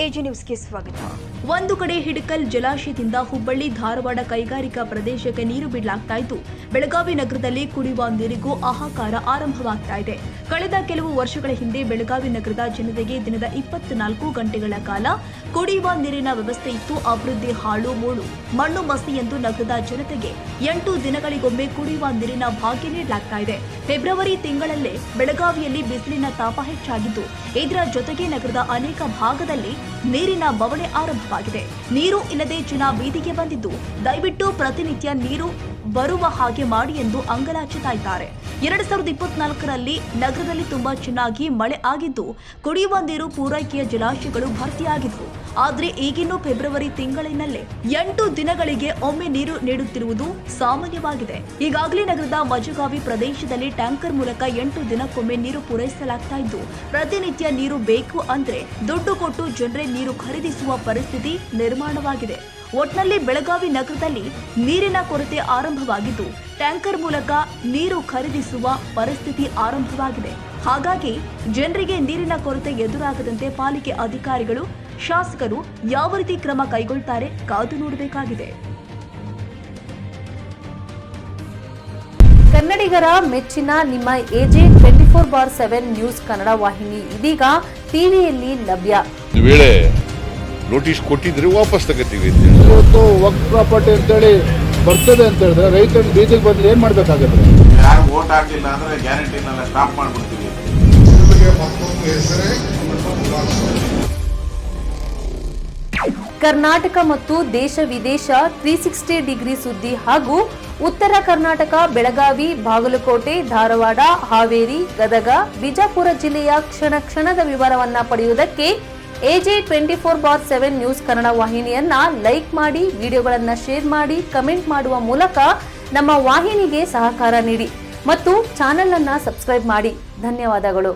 AG ನ್ಯೂಸ್ಗೆ ಸ್ವಾಗತ. ಒಂದು ಕಡೆ ಹಿಡಕಲ್ ಜಲಾಶಯದಿಂದ ಹುಬ್ಬಳ್ಳಿ ಧಾರವಾಡ ಕೈಗಾರಿಕಾ ಪ್ರದೇಶಕ್ಕೆ ನೀರು ಬಿಡಲಾಗ್ತಾ ಇದ್ದು, ಬೆಳಗಾವಿ ನಗರದಲ್ಲಿ ಕುಡಿಯುವ ನೀರಿಗೂ ಹಾಹಾಕಾರ ಆರಂಭವಾಗ್ತಾ ಇದೆ. ಕಳೆದ ಕೆಲವು ವರ್ಷಗಳ ಹಿಂದೆ ಬೆಳಗಾವಿ ನಗರದ ಜನತೆಗೆ ದಿನದ 24 ಗಂಟೆಗಳ ಕಾಲ ಕುಡಿಯುವ ನೀರಿನ ವ್ಯವಸ್ಥೆ ಇತ್ತು. ಅಭಿವೃದ್ಧಿ ಹಾಳು ಮೂಳು ಮಣ್ಣು ಮಸಿ ಎಂದು ನಗರದ ಜನತೆಗೆ 8 ದಿನಗಳಿಗೊಮ್ಮೆ ಕುಡಿಯುವ ನೀರಿನ ಭಾಗ್ಯ ನೀಡಲಾಗ್ತಾ ಇದೆ. ಫೆಬ್ರವರಿ ತಿಂಗಳಲ್ಲೇ ಬೆಳಗಾವಿಯಲ್ಲಿ ಬಿಸಿಲಿನ ತಾಪ ಹೆಚ್ಚಾಗಿದ್ದು, ಇದರ ಜೊತೆಗೆ ನಗರದ ಅನೇಕ ಭಾಗದಲ್ಲಿ ನೀರಿನ ಬವಣೆ ಆರಂಭವಾಗಿದೆ. ನೀರು ಇಲ್ಲದೆ ಜನ ಬೀದಿಗೆ ಬಂದಿದ್ದು, ದಯವಿಟ್ಟು ಪ್ರತಿನಿತ್ಯ ನೀರು ಬರುವ ಹಾಗೆ ಮಾಡಿ ಎಂದು ಅಂಗಲಾಚುತ್ತಾ ಇದ್ದಾರೆ. 2024ರಲ್ಲಿ ನಗರದಲ್ಲಿ ತುಂಬಾ ಚೆನ್ನಾಗಿ ಮಳೆ ಆಗಿದ್ದು, ಕುಡಿಯುವ ನೀರು ಪೂರೈಕೆಯ ಜಲಾಶಯಗಳು ಭರ್ತಿಯಾಗಿದ್ವು. ಆದರೆ ಈಗಿನ್ನೂ ಫೆಬ್ರವರಿ ತಿಂಗಳಿನಲ್ಲೇ 8 ದಿನಗಳಿಗೆ ಒಮ್ಮೆ ನೀರು ನೀಡುತ್ತಿರುವುದು ಸಾಮಾನ್ಯವಾಗಿದೆ. ಈಗಾಗಲೇ ನಗರದ ಮಜಗಾವಿ ಪ್ರದೇಶದಲ್ಲಿ ಟ್ಯಾಂಕರ್ ಮೂಲಕ 8 ದಿನಕ್ಕೊಮ್ಮೆ ನೀರು ಪೂರೈಸಲಾಗ್ತಾ ಇದ್ದು, ಪ್ರತಿನಿತ್ಯ ನೀರು ಬೇಕು ಅಂದ್ರೆ ದುಡ್ಡು ಕೊಟ್ಟು ಜನರೇ ನೀರು ಖರೀದಿಸುವ ಪರಿಸ್ಥಿತಿ ನಿರ್ಮಾಣವಾಗಿದೆ. ಒಟ್ನಲ್ಲಿ ಬೆಳಗಾವಿ ನಗರದಲ್ಲಿ ನೀರಿನ ಕೊರತೆ ಆರಂಭವಾಗಿದ್ದು, ಟ್ಯಾಂಕರ್ ಮೂಲಕ ನೀರು ಖರೀದಿಸುವ ಪರಿಸ್ಥಿತಿ ಆರಂಭವಾಗಿದೆ. ಹಾಗಾಗಿ ಜನರಿಗೆ ನೀರಿನ ಕೊರತೆ ಎದುರಾಗದಂತೆ ಪಾಲಿಕೆ ಅಧಿಕಾರಿಗಳು, ಶಾಸಕರು ಯಾವ ರೀತಿ ಕ್ರಮ ಕೈಗೊಳ್ತಾರೆ ಕಾದು ನೋಡಬೇಕಾಗಿದೆ. ಕನ್ನಡಿಗರ ಮೆಚ್ಚಿನ ನಿಮ್ಮ ಎಜೆ 24/7 ನ್ಯೂಸ್ ಕನ್ನಡ ವಾಹಿನಿ ಇದೀಗ ಟಿವಿಯಲ್ಲಿ ಲಭ್ಯ. ವೇಳೆ ನೋಟಿಸ್ ಕೊಟ್ಟಿದ್ರೆ ವಾಪಸ್ ತಗೋತೀವಿ. ಇವತ್ತು ವಕ್ಫ್ ಪ್ರಾಪರ್ಟಿ ಅಂತೇಳಿ ಬರ್ತದೆ ಅಂತ ಹೇಳಿದ್ರೆ ರೈತರು ಬೀದಿಗೆ ಬಂದ್ರೆ ಏನ್ ಮಾಡ್ಬೇಕಾಗುತ್ತೆ? ಯಾರು ವೋಟ್ ಹಾಕಲಿಲ್ಲ ಅಂದ್ರೆ ಗ್ಯಾರಂಟಿನೆಲ್ಲ ಸ್ಟಾಪ್ ಮಾಡ್ಬಿಡ್ತೀವಿ. ಕರ್ನಾಟಕ ಮತ್ತು ದೇಶ ವಿದೇಶ 360 ಡಿಗ್ರಿ ಸುದ್ದಿ ಹಾಗೂ ಉತ್ತರ ಕರ್ನಾಟಕ ಬೆಳಗಾವಿ, ಬಾಗಲಕೋಟೆ, ಧಾರವಾಡ, ಹಾವೇರಿ, ಗದಗ, ಬಿಜಾಪುರ ಜಿಲ್ಲೆಯ ಕ್ಷಣ ಕ್ಷಣದ ವಿವರವನ್ನ ಪಡೆಯುವುದಕ್ಕೆ ಎಜೆ 24/7 ನ್ಯೂಸ್ ಕನ್ನಡ ವಾಹಿನಿಯನ್ನ ಲೈಕ್ ಮಾಡಿ, ವಿಡಿಯೋಗಳನ್ನ ಶೇರ್ ಮಾಡಿ, ಕಮೆಂಟ್ ಮಾಡುವ ಮೂಲಕ ನಮ್ಮ ವಾಹಿನಿಗೆ ಸಹಕಾರ ನೀಡಿ ಮತ್ತು ಚಾನೆಲ್ ಅನ್ನ ಸಬ್ಸ್ಕ್ರೈಬ್ ಮಾಡಿ. ಧನ್ಯವಾದಗಳು.